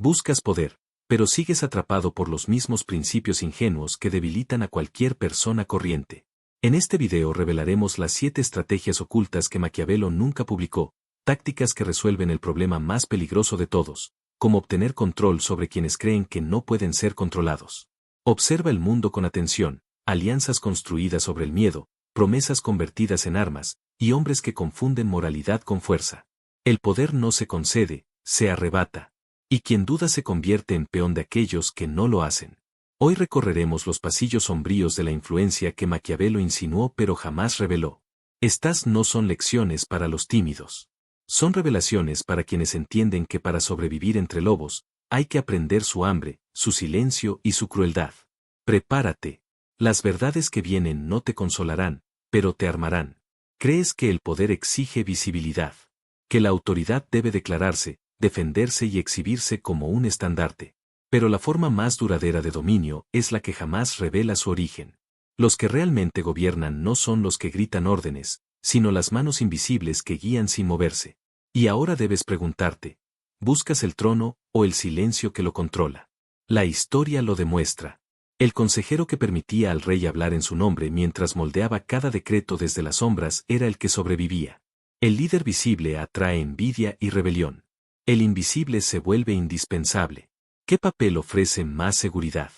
Buscas poder, pero sigues atrapado por los mismos principios ingenuos que debilitan a cualquier persona corriente. En este video revelaremos las 7 estrategias ocultas que Maquiavelo nunca publicó, tácticas que resuelven el problema más peligroso de todos, como obtener control sobre quienes creen que no pueden ser controlados. Observa el mundo con atención, alianzas construidas sobre el miedo, promesas convertidas en armas, y hombres que confunden moralidad con fuerza. El poder no se concede, se arrebata. Y quien duda se convierte en peón de aquellos que no lo hacen. Hoy recorreremos los pasillos sombríos de la influencia que Maquiavelo insinuó pero jamás reveló. Estas no son lecciones para los tímidos. Son revelaciones para quienes entienden que para sobrevivir entre lobos, hay que aprender su hambre, su silencio y su crueldad. Prepárate. Las verdades que vienen no te consolarán, pero te armarán. ¿Crees que el poder exige visibilidad? Que la autoridad debe declararse, defenderse y exhibirse como un estandarte. Pero la forma más duradera de dominio es la que jamás revela su origen. Los que realmente gobiernan no son los que gritan órdenes, sino las manos invisibles que guían sin moverse. Y ahora debes preguntarte, ¿buscas el trono o el silencio que lo controla? La historia lo demuestra. El consejero que permitía al rey hablar en su nombre mientras moldeaba cada decreto desde las sombras era el que sobrevivía. El líder visible atrae envidia y rebelión. El invisible se vuelve indispensable. ¿Qué papel ofrece más seguridad?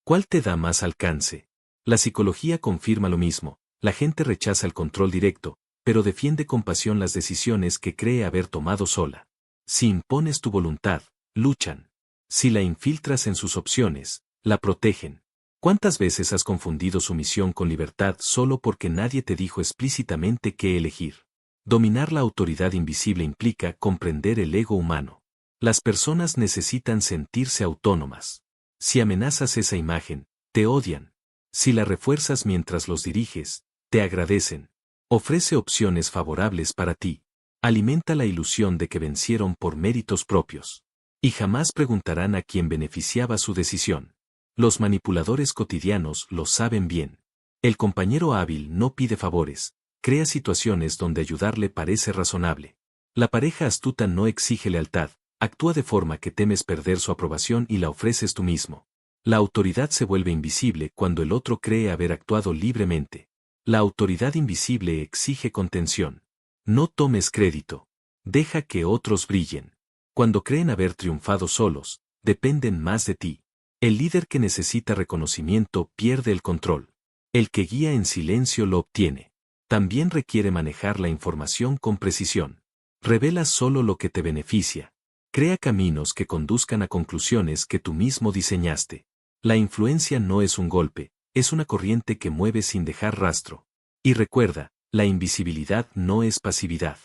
¿Cuál te da más alcance? La psicología confirma lo mismo. La gente rechaza el control directo, pero defiende con pasión las decisiones que cree haber tomado sola. Si impones tu voluntad, luchan. Si la infiltras en sus opciones, la protegen. ¿Cuántas veces has confundido sumisión con libertad solo porque nadie te dijo explícitamente qué elegir? Dominar la autoridad invisible implica comprender el ego humano. Las personas necesitan sentirse autónomas. Si amenazas esa imagen, te odian. Si la refuerzas mientras los diriges, te agradecen. Ofrece opciones favorables para ti. Alimenta la ilusión de que vencieron por méritos propios. Y jamás preguntarán a quién beneficiaba su decisión. Los manipuladores cotidianos lo saben bien. El compañero hábil no pide favores. Crea situaciones donde ayudarle parece razonable. La pareja astuta no exige lealtad, actúa de forma que temes perder su aprobación y la ofreces tú mismo. La autoridad se vuelve invisible cuando el otro cree haber actuado libremente. La autoridad invisible exige contención. No tomes crédito. Deja que otros brillen. Cuando creen haber triunfado solos, dependen más de ti. El líder que necesita reconocimiento pierde el control. El que guía en silencio lo obtiene. También requiere manejar la información con precisión. Revela solo lo que te beneficia. Crea caminos que conduzcan a conclusiones que tú mismo diseñaste. La influencia no es un golpe, es una corriente que mueve sin dejar rastro. Y recuerda, la invisibilidad no es pasividad.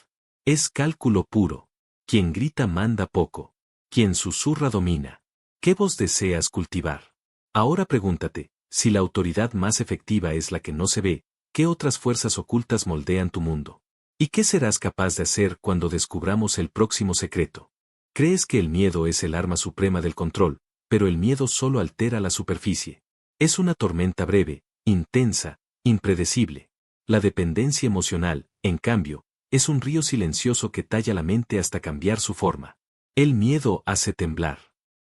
Es cálculo puro. Quien grita manda poco. Quien susurra domina. ¿Qué voz deseas cultivar? Ahora pregúntate, si la autoridad más efectiva es la que no se ve, ¿qué otras fuerzas ocultas moldean tu mundo? ¿Y qué serás capaz de hacer cuando descubramos el próximo secreto? Crees que el miedo es el arma suprema del control, pero el miedo solo altera la superficie. Es una tormenta breve, intensa, impredecible. La dependencia emocional, en cambio, es un río silencioso que talla la mente hasta cambiar su forma. El miedo hace temblar.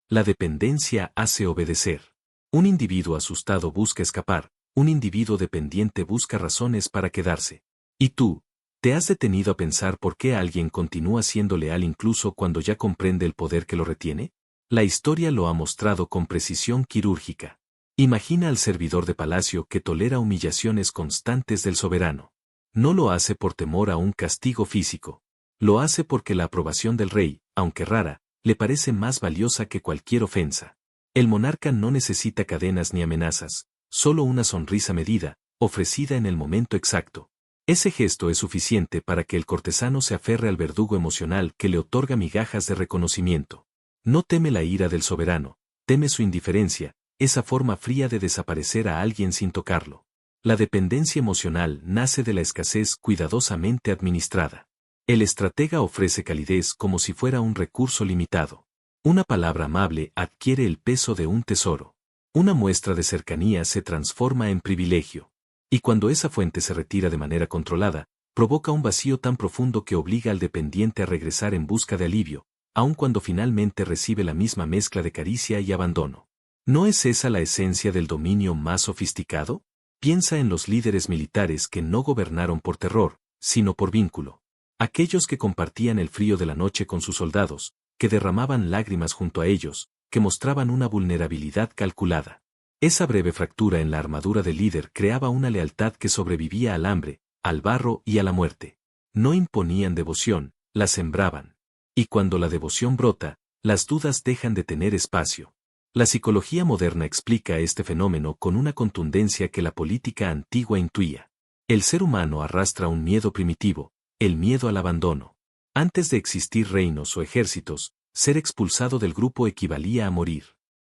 La dependencia hace obedecer. Un individuo asustado busca escapar. Un individuo dependiente busca razones para quedarse. ¿Y tú? ¿Te has detenido a pensar por qué alguien continúa siendo leal incluso cuando ya comprende el poder que lo retiene? La historia lo ha mostrado con precisión quirúrgica. Imagina al servidor de palacio que tolera humillaciones constantes del soberano. No lo hace por temor a un castigo físico. Lo hace porque la aprobación del rey, aunque rara, le parece más valiosa que cualquier ofensa. El monarca no necesita cadenas ni amenazas. Solo una sonrisa medida, ofrecida en el momento exacto. Ese gesto es suficiente para que el cortesano se aferre al verdugo emocional que le otorga migajas de reconocimiento. No teme la ira del soberano, teme su indiferencia, esa forma fría de desaparecer a alguien sin tocarlo. La dependencia emocional nace de la escasez cuidadosamente administrada. El estratega ofrece calidez como si fuera un recurso limitado. Una palabra amable adquiere el peso de un tesoro. Una muestra de cercanía se transforma en privilegio. Y cuando esa fuente se retira de manera controlada, provoca un vacío tan profundo que obliga al dependiente a regresar en busca de alivio, aun cuando finalmente recibe la misma mezcla de caricia y abandono. ¿No es esa la esencia del dominio más sofisticado? Piensa en los líderes militares que no gobernaron por terror, sino por vínculo. Aquellos que compartían el frío de la noche con sus soldados, que derramaban lágrimas junto a ellos, que mostraban una vulnerabilidad calculada. Esa breve fractura en la armadura del líder creaba una lealtad que sobrevivía al hambre, al barro y a la muerte. No imponían devoción, la sembraban. Y cuando la devoción brota, las dudas dejan de tener espacio. La psicología moderna explica este fenómeno con una contundencia que la política antigua intuía. El ser humano arrastra un miedo primitivo, el miedo al abandono. Antes de existir reinos o ejércitos, ser expulsado del grupo equivalía a morir.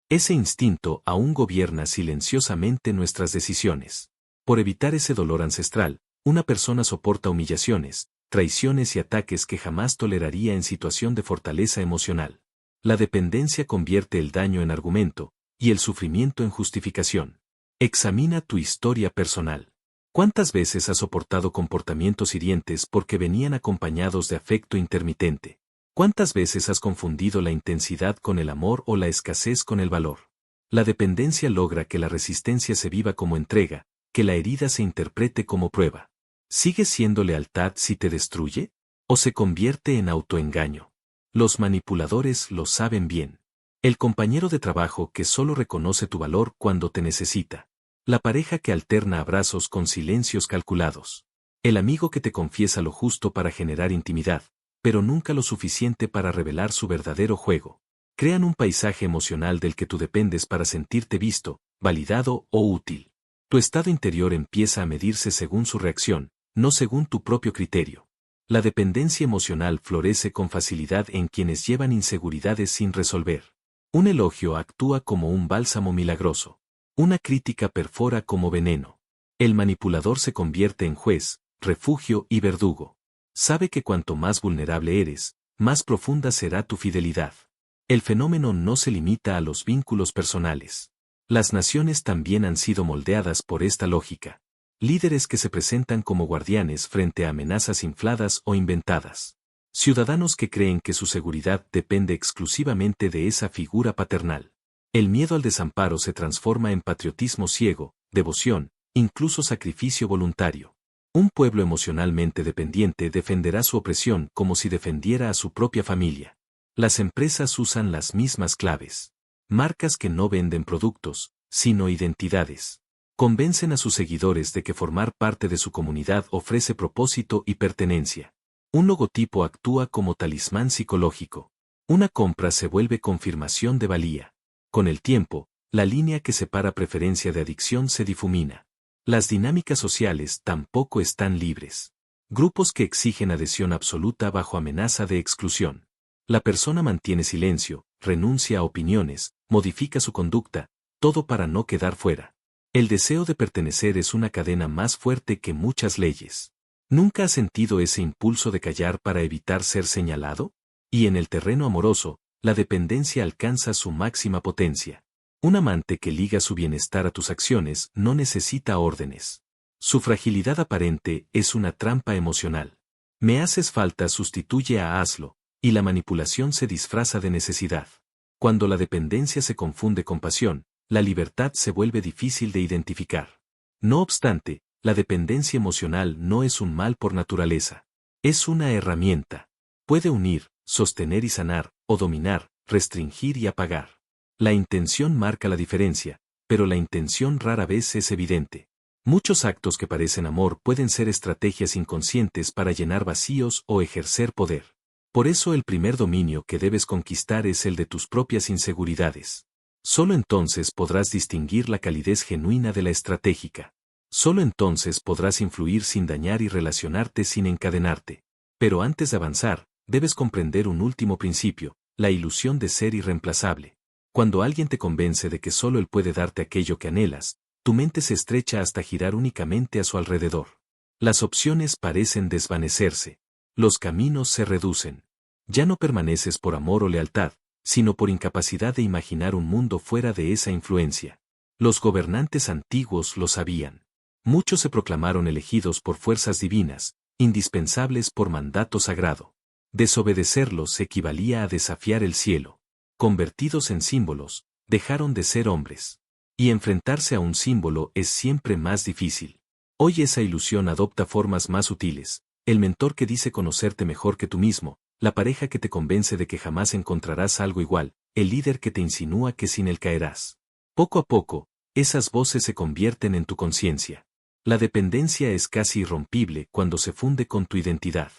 Ese instinto aún gobierna silenciosamente nuestras decisiones. Por evitar ese dolor ancestral, una persona soporta humillaciones, traiciones y ataques que jamás toleraría en situación de fortaleza emocional. La dependencia convierte el daño en argumento, y el sufrimiento en justificación. Examina tu historia personal. ¿Cuántas veces has soportado comportamientos hirientes porque venían acompañados de afecto intermitente? ¿Cuántas veces has confundido la intensidad con el amor o la escasez con el valor? La dependencia logra que la resistencia se viva como entrega, que la herida se interprete como prueba. ¿Sigue siendo lealtad si te destruye? ¿O se convierte en autoengaño? Los manipuladores lo saben bien. El compañero de trabajo que solo reconoce tu valor cuando te necesita. La pareja que alterna abrazos con silencios calculados. El amigo que te confiesa lo justo para generar intimidad, pero nunca lo suficiente para revelar su verdadero juego. Crean un paisaje emocional del que tú dependes para sentirte visto, validado o útil. Tu estado interior empieza a medirse según su reacción, no según tu propio criterio. La dependencia emocional florece con facilidad en quienes llevan inseguridades sin resolver. Un elogio actúa como un bálsamo milagroso. Una crítica perfora como veneno. El manipulador se convierte en juez, refugio y verdugo. Sabe que cuanto más vulnerable eres, más profunda será tu fidelidad. El fenómeno no se limita a los vínculos personales. Las naciones también han sido moldeadas por esta lógica. Líderes que se presentan como guardianes frente a amenazas infladas o inventadas. Ciudadanos que creen que su seguridad depende exclusivamente de esa figura paternal. El miedo al desamparo se transforma en patriotismo ciego, devoción, incluso sacrificio voluntario. Un pueblo emocionalmente dependiente defenderá su opresión como si defendiera a su propia familia. Las empresas usan las mismas claves. Marcas que no venden productos, sino identidades. Convencen a sus seguidores de que formar parte de su comunidad ofrece propósito y pertenencia. Un logotipo actúa como talismán psicológico. Una compra se vuelve confirmación de valía. Con el tiempo, la línea que separa preferencia de adicción se difumina. Las dinámicas sociales tampoco están libres. Grupos que exigen adhesión absoluta bajo amenaza de exclusión. La persona mantiene silencio, renuncia a opiniones, modifica su conducta, todo para no quedar fuera. El deseo de pertenecer es una cadena más fuerte que muchas leyes. ¿Nunca has sentido ese impulso de callar para evitar ser señalado? Y en el terreno amoroso, la dependencia alcanza su máxima potencia. Un amante que liga su bienestar a tus acciones no necesita órdenes. Su fragilidad aparente es una trampa emocional. Me haces falta sustituye a hazlo, y la manipulación se disfraza de necesidad. Cuando la dependencia se confunde con pasión, la libertad se vuelve difícil de identificar. No obstante, la dependencia emocional no es un mal por naturaleza. Es una herramienta. Puede unir, sostener y sanar, o dominar, restringir y apagar. La intención marca la diferencia, pero la intención rara vez es evidente. Muchos actos que parecen amor pueden ser estrategias inconscientes para llenar vacíos o ejercer poder. Por eso el primer dominio que debes conquistar es el de tus propias inseguridades. Solo entonces podrás distinguir la calidez genuina de la estratégica. Solo entonces podrás influir sin dañar y relacionarte sin encadenarte. Pero antes de avanzar, debes comprender un último principio, la ilusión de ser irreemplazable. Cuando alguien te convence de que solo él puede darte aquello que anhelas, tu mente se estrecha hasta girar únicamente a su alrededor. Las opciones parecen desvanecerse. Los caminos se reducen. Ya no permaneces por amor o lealtad, sino por incapacidad de imaginar un mundo fuera de esa influencia. Los gobernantes antiguos lo sabían. Muchos se proclamaron elegidos por fuerzas divinas, indispensables por mandato sagrado. Desobedecerlos equivalía a desafiar el cielo. Convertidos en símbolos, dejaron de ser hombres. Y enfrentarse a un símbolo es siempre más difícil. Hoy esa ilusión adopta formas más sutiles, el mentor que dice conocerte mejor que tú mismo, la pareja que te convence de que jamás encontrarás algo igual, el líder que te insinúa que sin él caerás. Poco a poco, esas voces se convierten en tu conciencia. La dependencia es casi irrompible cuando se funde con tu identidad.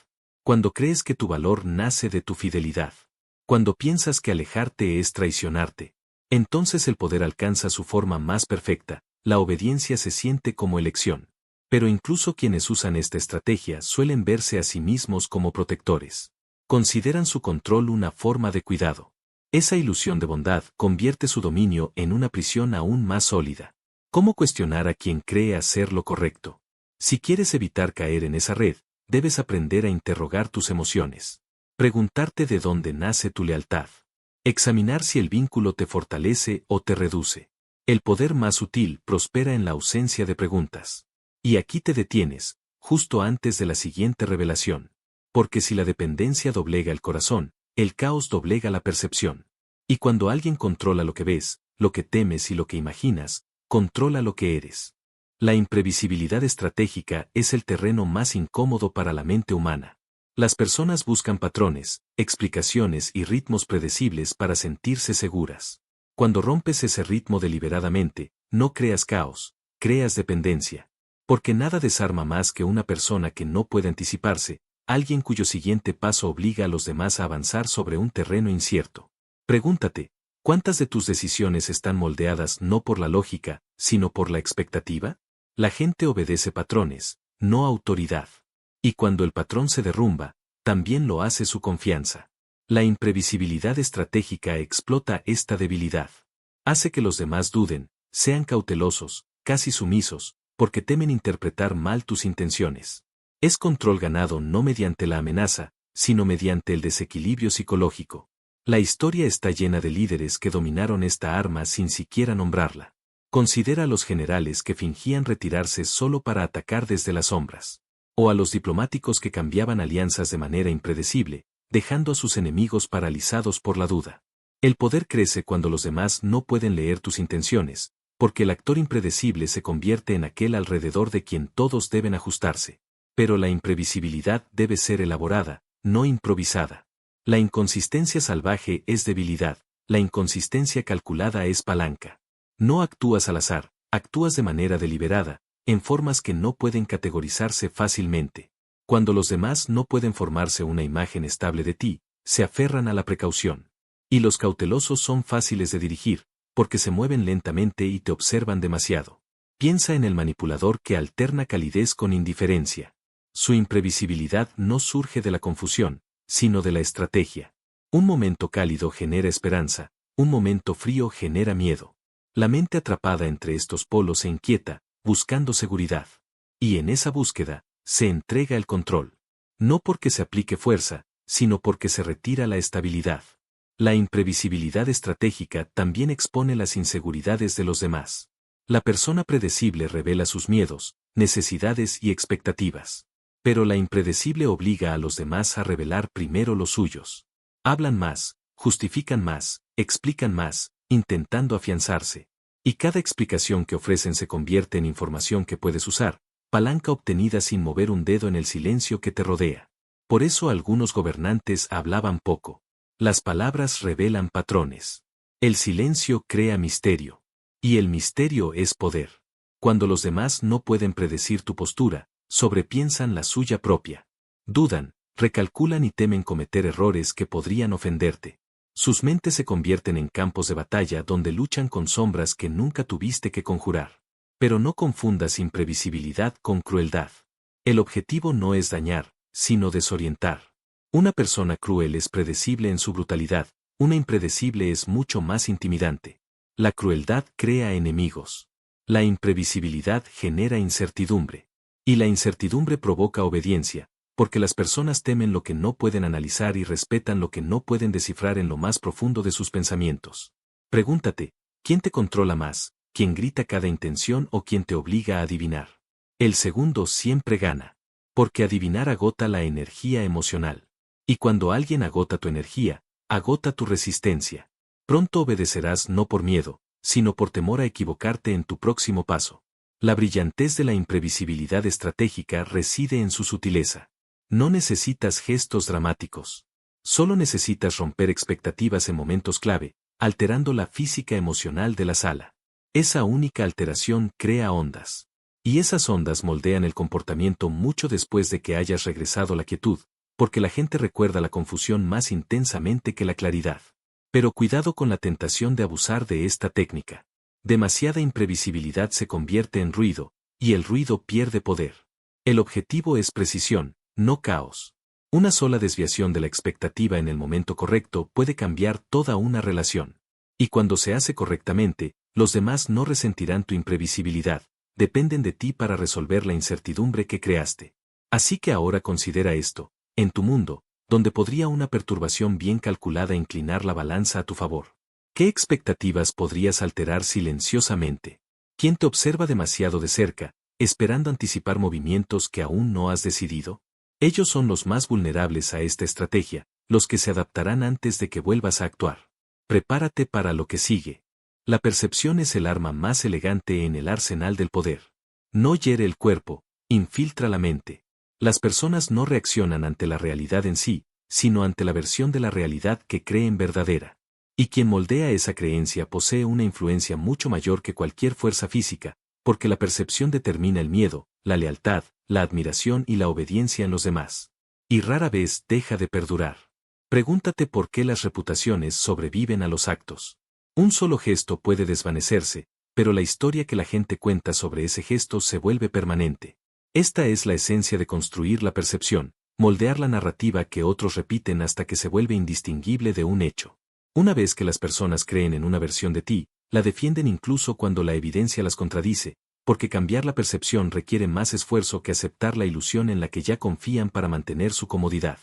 Cuando crees que tu valor nace de tu fidelidad. Cuando piensas que alejarte es traicionarte. Entonces el poder alcanza su forma más perfecta, la obediencia se siente como elección. Pero incluso quienes usan esta estrategia suelen verse a sí mismos como protectores. Consideran su control una forma de cuidado. Esa ilusión de bondad convierte su dominio en una prisión aún más sólida. ¿Cómo cuestionar a quien cree hacer lo correcto? Si quieres evitar caer en esa red, debes aprender a interrogar tus emociones. Preguntarte de dónde nace tu lealtad. Examinar si el vínculo te fortalece o te reduce. El poder más sutil prospera en la ausencia de preguntas. Y aquí te detienes, justo antes de la siguiente revelación. Porque si la dependencia doblega el corazón, el caos doblega la percepción. Y cuando alguien controla lo que ves, lo que temes y lo que imaginas, controla lo que eres. La imprevisibilidad estratégica es el terreno más incómodo para la mente humana. Las personas buscan patrones, explicaciones y ritmos predecibles para sentirse seguras. Cuando rompes ese ritmo deliberadamente, no creas caos, creas dependencia. Porque nada desarma más que una persona que no puede anticiparse, alguien cuyo siguiente paso obliga a los demás a avanzar sobre un terreno incierto. Pregúntate, ¿cuántas de tus decisiones están moldeadas no por la lógica, sino por la expectativa? La gente obedece patrones, no autoridad. Y cuando el patrón se derrumba, también lo hace su confianza. La imprevisibilidad estratégica explota esta debilidad. Hace que los demás duden, sean cautelosos, casi sumisos, porque temen interpretar mal tus intenciones. Es control ganado no mediante la amenaza, sino mediante el desequilibrio psicológico. La historia está llena de líderes que dominaron esta arma sin siquiera nombrarla. Considera a los generales que fingían retirarse solo para atacar desde las sombras. O a los diplomáticos que cambiaban alianzas de manera impredecible, dejando a sus enemigos paralizados por la duda. El poder crece cuando los demás no pueden leer tus intenciones, porque el actor impredecible se convierte en aquel alrededor de quien todos deben ajustarse. Pero la imprevisibilidad debe ser elaborada, no improvisada. La inconsistencia salvaje es debilidad, la inconsistencia calculada es palanca. No actúas al azar, actúas de manera deliberada, en formas que no pueden categorizarse fácilmente. Cuando los demás no pueden formarse una imagen estable de ti, se aferran a la precaución. Y los cautelosos son fáciles de dirigir, porque se mueven lentamente y te observan demasiado. Piensa en el manipulador que alterna calidez con indiferencia. Su imprevisibilidad no surge de la confusión, sino de la estrategia. Un momento cálido genera esperanza, un momento frío genera miedo. La mente atrapada entre estos polos se inquieta, buscando seguridad. Y en esa búsqueda, se entrega el control. No porque se aplique fuerza, sino porque se retira la estabilidad. La imprevisibilidad estratégica también expone las inseguridades de los demás. La persona predecible revela sus miedos, necesidades y expectativas. Pero la impredecible obliga a los demás a revelar primero los suyos. Hablan más, justifican más, explican más, intentando afianzarse. Y cada explicación que ofrecen se convierte en información que puedes usar, palanca obtenida sin mover un dedo en el silencio que te rodea. Por eso algunos gobernantes hablaban poco. Las palabras revelan patrones. El silencio crea misterio. Y el misterio es poder. Cuando los demás no pueden predecir tu postura, sobrepiensan la suya propia. Dudan, recalculan y temen cometer errores que podrían ofenderte. Sus mentes se convierten en campos de batalla donde luchan con sombras que nunca tuviste que conjurar. Pero no confundas imprevisibilidad con crueldad. El objetivo no es dañar, sino desorientar. Una persona cruel es predecible en su brutalidad, una impredecible es mucho más intimidante. La crueldad crea enemigos. La imprevisibilidad genera incertidumbre. Y la incertidumbre provoca obediencia, porque las personas temen lo que no pueden analizar y respetan lo que no pueden descifrar en lo más profundo de sus pensamientos. Pregúntate, ¿quién te controla más, quién grita cada intención o quién te obliga a adivinar? El segundo siempre gana, porque adivinar agota la energía emocional. Y cuando alguien agota tu energía, agota tu resistencia. Pronto obedecerás no por miedo, sino por temor a equivocarte en tu próximo paso. La brillantez de la imprevisibilidad estratégica reside en su sutileza. No necesitas gestos dramáticos. Solo necesitas romper expectativas en momentos clave, alterando la física emocional de la sala. Esa única alteración crea ondas. Y esas ondas moldean el comportamiento mucho después de que hayas regresado a la quietud, porque la gente recuerda la confusión más intensamente que la claridad. Pero cuidado con la tentación de abusar de esta técnica. Demasiada imprevisibilidad se convierte en ruido, y el ruido pierde poder. El objetivo es precisión, no caos. Una sola desviación de la expectativa en el momento correcto puede cambiar toda una relación. Y cuando se hace correctamente, los demás no resentirán tu imprevisibilidad, dependen de ti para resolver la incertidumbre que creaste. Así que ahora considera esto, en tu mundo, donde podría una perturbación bien calculada inclinar la balanza a tu favor. ¿Qué expectativas podrías alterar silenciosamente? ¿Quién te observa demasiado de cerca, esperando anticipar movimientos que aún no has decidido? Ellos son los más vulnerables a esta estrategia, los que se adaptarán antes de que vuelvas a actuar. Prepárate para lo que sigue. La percepción es el arma más elegante en el arsenal del poder. No hiere el cuerpo, infiltra la mente. Las personas no reaccionan ante la realidad en sí, sino ante la versión de la realidad que creen verdadera. Y quien moldea esa creencia posee una influencia mucho mayor que cualquier fuerza física, porque la percepción determina el miedo, la lealtad, la admiración y la obediencia en los demás. Y rara vez deja de perdurar. Pregúntate por qué las reputaciones sobreviven a los actos. Un solo gesto puede desvanecerse, pero la historia que la gente cuenta sobre ese gesto se vuelve permanente. Esta es la esencia de construir la percepción, moldear la narrativa que otros repiten hasta que se vuelve indistinguible de un hecho. Una vez que las personas creen en una versión de ti, la defienden incluso cuando la evidencia las contradice, porque cambiar la percepción requiere más esfuerzo que aceptar la ilusión en la que ya confían para mantener su comodidad.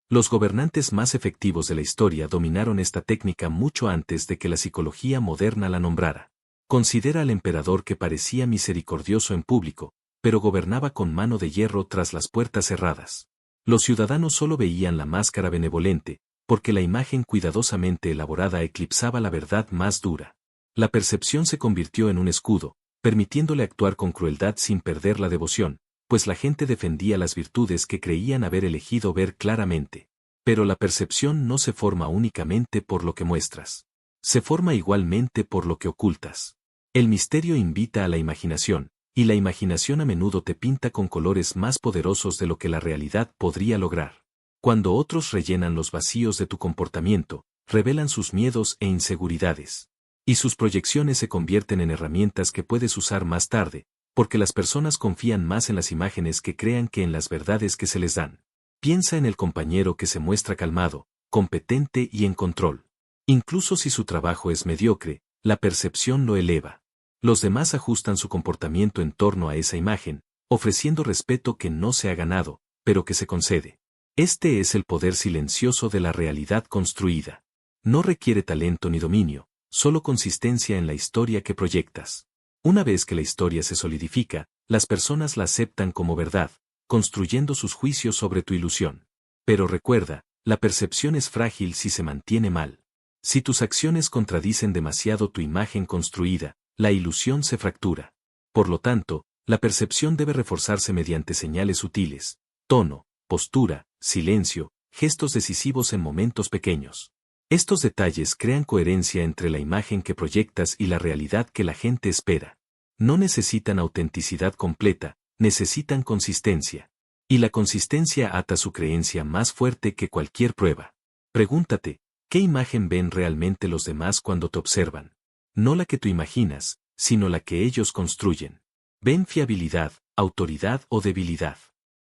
Los gobernantes más efectivos de la historia dominaron esta técnica mucho antes de que la psicología moderna la nombrara. Considera al emperador que parecía misericordioso en público, pero gobernaba con mano de hierro tras las puertas cerradas. Los ciudadanos solo veían la máscara benevolente, porque la imagen cuidadosamente elaborada eclipsaba la verdad más dura. La percepción se convirtió en un escudo, permitiéndole actuar con crueldad sin perder la devoción, pues la gente defendía las virtudes que creían haber elegido ver claramente. Pero la percepción no se forma únicamente por lo que muestras. Se forma igualmente por lo que ocultas. El misterio invita a la imaginación, y la imaginación a menudo te pinta con colores más poderosos de lo que la realidad podría lograr. Cuando otros rellenan los vacíos de tu comportamiento, revelan sus miedos e inseguridades. Y sus proyecciones se convierten en herramientas que puedes usar más tarde, porque las personas confían más en las imágenes que crean que en las verdades que se les dan. Piensa en el compañero que se muestra calmado, competente y en control. Incluso si su trabajo es mediocre, la percepción lo eleva. Los demás ajustan su comportamiento en torno a esa imagen, ofreciendo respeto que no se ha ganado, pero que se concede. Este es el poder silencioso de la realidad construida. No requiere talento ni dominio, solo consistencia en la historia que proyectas. Una vez que la historia se solidifica, las personas la aceptan como verdad, construyendo sus juicios sobre tu ilusión. Pero recuerda, la percepción es frágil si se mantiene mal. Si tus acciones contradicen demasiado tu imagen construida, la ilusión se fractura. Por lo tanto, la percepción debe reforzarse mediante señales sutiles, tono, postura, silencio, gestos decisivos en momentos pequeños. Estos detalles crean coherencia entre la imagen que proyectas y la realidad que la gente espera. No necesitan autenticidad completa, necesitan consistencia. Y la consistencia ata su creencia más fuerte que cualquier prueba. Pregúntate, ¿qué imagen ven realmente los demás cuando te observan? No la que tú imaginas, sino la que ellos construyen. ¿Ven fiabilidad, autoridad o debilidad?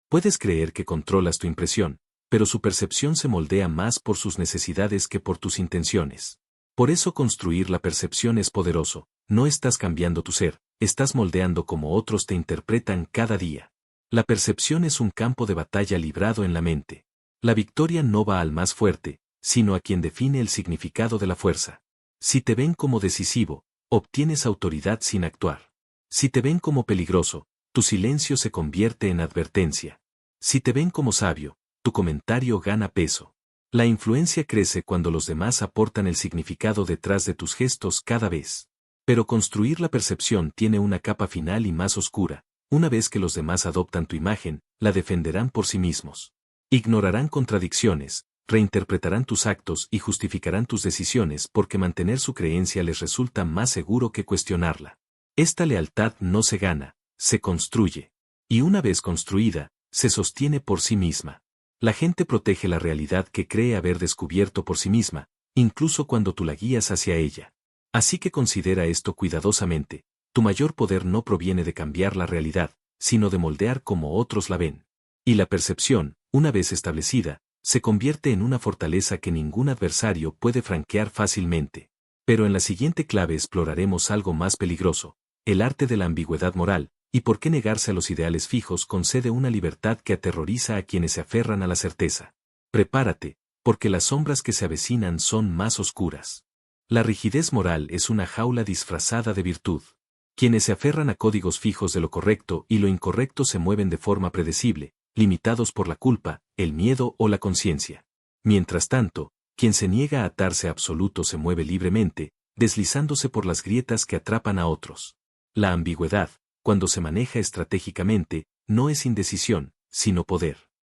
Puedes creer que controlas tu impresión, pero su percepción se moldea más por sus necesidades que por tus intenciones. Por eso construir la percepción es poderoso, no estás cambiando tu ser, estás moldeando como otros te interpretan cada día. La percepción es un campo de batalla librado en la mente. La victoria no va al más fuerte, sino a quien define el significado de la fuerza. Si te ven como decisivo, obtienes autoridad sin actuar. Si te ven como peligroso, tu silencio se convierte en advertencia. Si te ven como sabio, tu comentario gana peso. La influencia crece cuando los demás aportan el significado detrás de tus gestos cada vez. Pero construir la percepción tiene una capa final y más oscura. Una vez que los demás adoptan tu imagen, la defenderán por sí mismos. Ignorarán contradicciones, reinterpretarán tus actos y justificarán tus decisiones porque mantener su creencia les resulta más seguro que cuestionarla. Esta lealtad no se gana, se construye. Y una vez construida, se sostiene por sí misma. La gente protege la realidad que cree haber descubierto por sí misma, incluso cuando tú la guías hacia ella. Así que considera esto cuidadosamente. Tu mayor poder no proviene de cambiar la realidad, sino de moldear como otros la ven. Y la percepción, una vez establecida, se convierte en una fortaleza que ningún adversario puede franquear fácilmente. Pero en la siguiente clave exploraremos algo más peligroso, el arte de la ambigüedad moral, y por qué negarse a los ideales fijos concede una libertad que aterroriza a quienes se aferran a la certeza. Prepárate, porque las sombras que se avecinan son más oscuras. La rigidez moral es una jaula disfrazada de virtud. Quienes se aferran a códigos fijos de lo correcto y lo incorrecto se mueven de forma predecible, limitados por la culpa, el miedo o la conciencia. Mientras tanto, quien se niega a atarse a absoluto se mueve libremente, deslizándose por las grietas que atrapan a otros. La ambigüedad, cuando se maneja estratégicamente, no es indecisión, sino poder.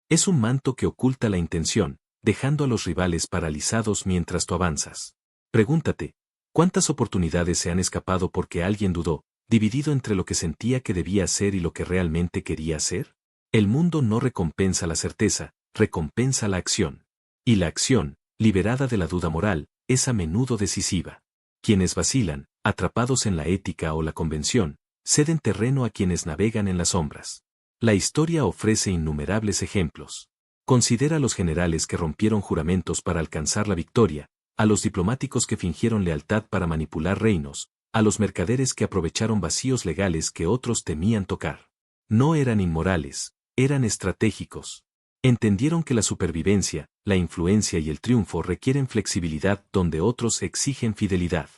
Es un manto que oculta la intención, dejando a los rivales paralizados mientras tú avanzas. Pregúntate, ¿cuántas oportunidades se han escapado porque alguien dudó, dividido entre lo que sentía que debía hacer y lo que realmente quería hacer? El mundo no recompensa la certeza, recompensa la acción. Y la acción, liberada de la duda moral, es a menudo decisiva. Quienes vacilan, atrapados en la ética o la convención, ceden terreno a quienes navegan en las sombras. La historia ofrece innumerables ejemplos. Considera a los generales que rompieron juramentos para alcanzar la victoria, a los diplomáticos que fingieron lealtad para manipular reinos, a los mercaderes que aprovecharon vacíos legales que otros temían tocar. No eran inmorales, eran estratégicos. Entendieron que la supervivencia, la influencia y el triunfo requieren flexibilidad donde otros exigen fidelidad.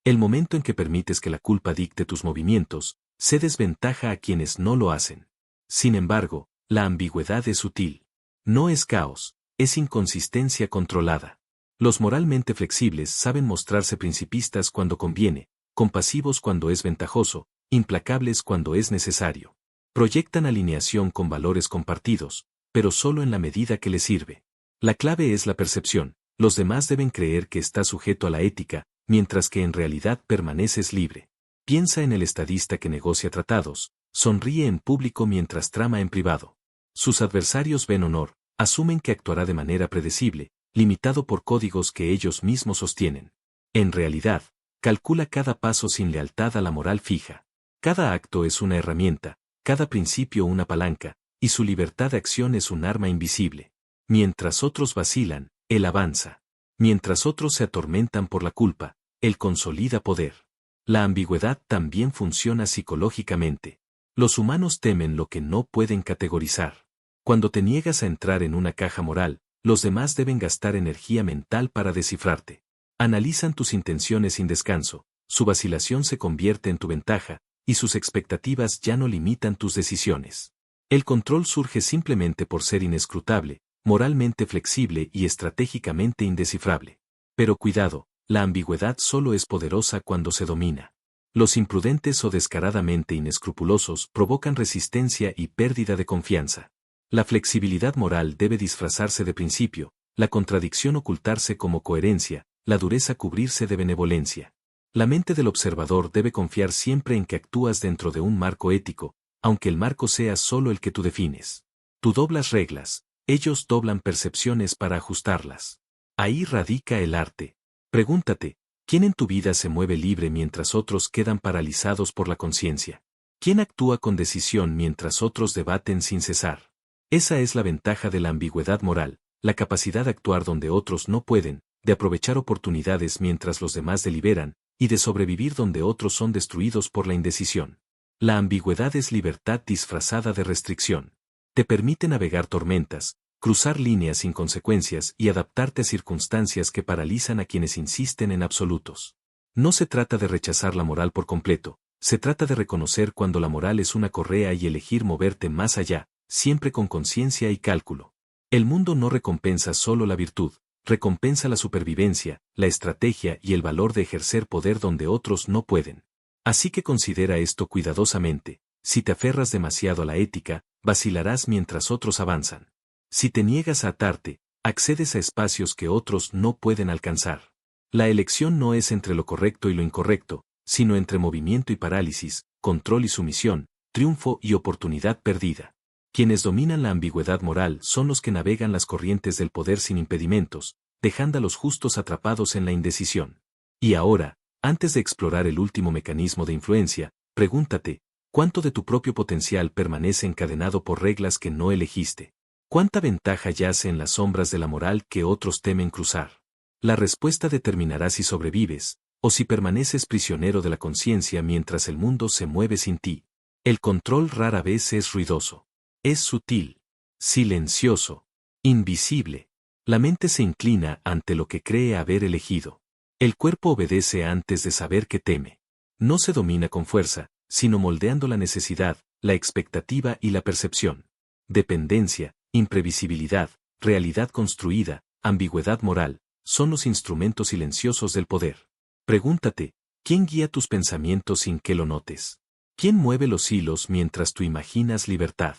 El momento en que permites que la culpa dicte tus movimientos, cedes ventaja a quienes no lo hacen. Sin embargo, la ambigüedad es sutil. No es caos, es inconsistencia controlada. Los moralmente flexibles saben mostrarse principistas cuando conviene, compasivos cuando es ventajoso, implacables cuando es necesario. Proyectan alineación con valores compartidos, pero solo en la medida que les sirve. La clave es la percepción. Los demás deben creer que estás sujeto a la ética, mientras que en realidad permaneces libre. Piensa en el estadista que negocia tratados, sonríe en público mientras trama en privado. Sus adversarios ven honor, asumen que actuará de manera predecible, limitado por códigos que ellos mismos sostienen. En realidad, calcula cada paso sin lealtad a la moral fija. Cada acto es una herramienta, cada principio una palanca, y su libertad de acción es un arma invisible. Mientras otros vacilan, él avanza. Mientras otros se atormentan por la culpa, él consolida poder. La ambigüedad también funciona psicológicamente. Los humanos temen lo que no pueden categorizar. Cuando te niegas a entrar en una caja moral, los demás deben gastar energía mental para descifrarte. Analizan tus intenciones sin descanso, su vacilación se convierte en tu ventaja, y sus expectativas ya no limitan tus decisiones. El control surge simplemente por ser inescrutable, moralmente flexible y estratégicamente indescifrable. Pero cuidado, la ambigüedad solo es poderosa cuando se domina. Los imprudentes o descaradamente inescrupulosos provocan resistencia y pérdida de confianza. La flexibilidad moral debe disfrazarse de principio, la contradicción ocultarse como coherencia, la dureza cubrirse de benevolencia. La mente del observador debe confiar siempre en que actúas dentro de un marco ético, aunque el marco sea solo el que tú defines. Tú doblas reglas, ellos doblan percepciones para ajustarlas. Ahí radica el arte. Pregúntate, ¿quién en tu vida se mueve libre mientras otros quedan paralizados por la conciencia? ¿Quién actúa con decisión mientras otros debaten sin cesar? Esa es la ventaja de la ambigüedad moral, la capacidad de actuar donde otros no pueden, de aprovechar oportunidades mientras los demás deliberan, y de sobrevivir donde otros son destruidos por la indecisión. La ambigüedad es libertad disfrazada de restricción. Te permite navegar tormentas, cruzar líneas sin consecuencias y adaptarte a circunstancias que paralizan a quienes insisten en absolutos. No se trata de rechazar la moral por completo, se trata de reconocer cuando la moral es una correa y elegir moverte más allá, siempre con conciencia y cálculo. El mundo no recompensa solo la virtud, recompensa la supervivencia, la estrategia y el valor de ejercer poder donde otros no pueden. Así que considera esto cuidadosamente. Si te aferras demasiado a la ética, vacilarás mientras otros avanzan. Si te niegas a atarte, accedes a espacios que otros no pueden alcanzar. La elección no es entre lo correcto y lo incorrecto, sino entre movimiento y parálisis, control y sumisión, triunfo y oportunidad perdida. Quienes dominan la ambigüedad moral son los que navegan las corrientes del poder sin impedimentos, dejando a los justos atrapados en la indecisión. Y ahora, antes de explorar el último mecanismo de influencia, pregúntate, ¿cuánto de tu propio potencial permanece encadenado por reglas que no elegiste? ¿Cuánta ventaja yace en las sombras de la moral que otros temen cruzar? La respuesta determinará si sobrevives, o si permaneces prisionero de la conciencia mientras el mundo se mueve sin ti. El control rara vez es ruidoso. Es sutil, silencioso, invisible. La mente se inclina ante lo que cree haber elegido. El cuerpo obedece antes de saber que teme. No se domina con fuerza, sino moldeando la necesidad, la expectativa y la percepción. Dependencia, imprevisibilidad, realidad construida, ambigüedad moral, son los instrumentos silenciosos del poder. Pregúntate, ¿quién guía tus pensamientos sin que lo notes? ¿Quién mueve los hilos mientras tú imaginas libertad?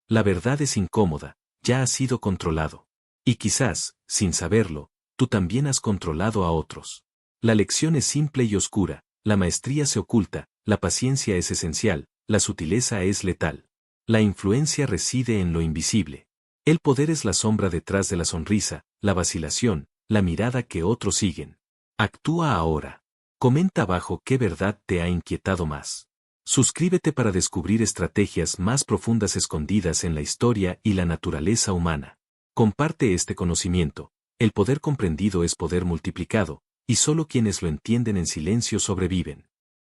La verdad es incómoda, ya has sido controlado. Y quizás, sin saberlo, tú también has controlado a otros. La lección es simple y oscura, la maestría se oculta, la paciencia es esencial, la sutileza es letal. La influencia reside en lo invisible. El poder es la sombra detrás de la sonrisa, la vacilación, la mirada que otros siguen. Actúa ahora. Comenta abajo qué verdad te ha inquietado más. Suscríbete para descubrir estrategias más profundas escondidas en la historia y la naturaleza humana. Comparte este conocimiento. El poder comprendido es poder multiplicado, y solo quienes lo entienden en silencio sobreviven.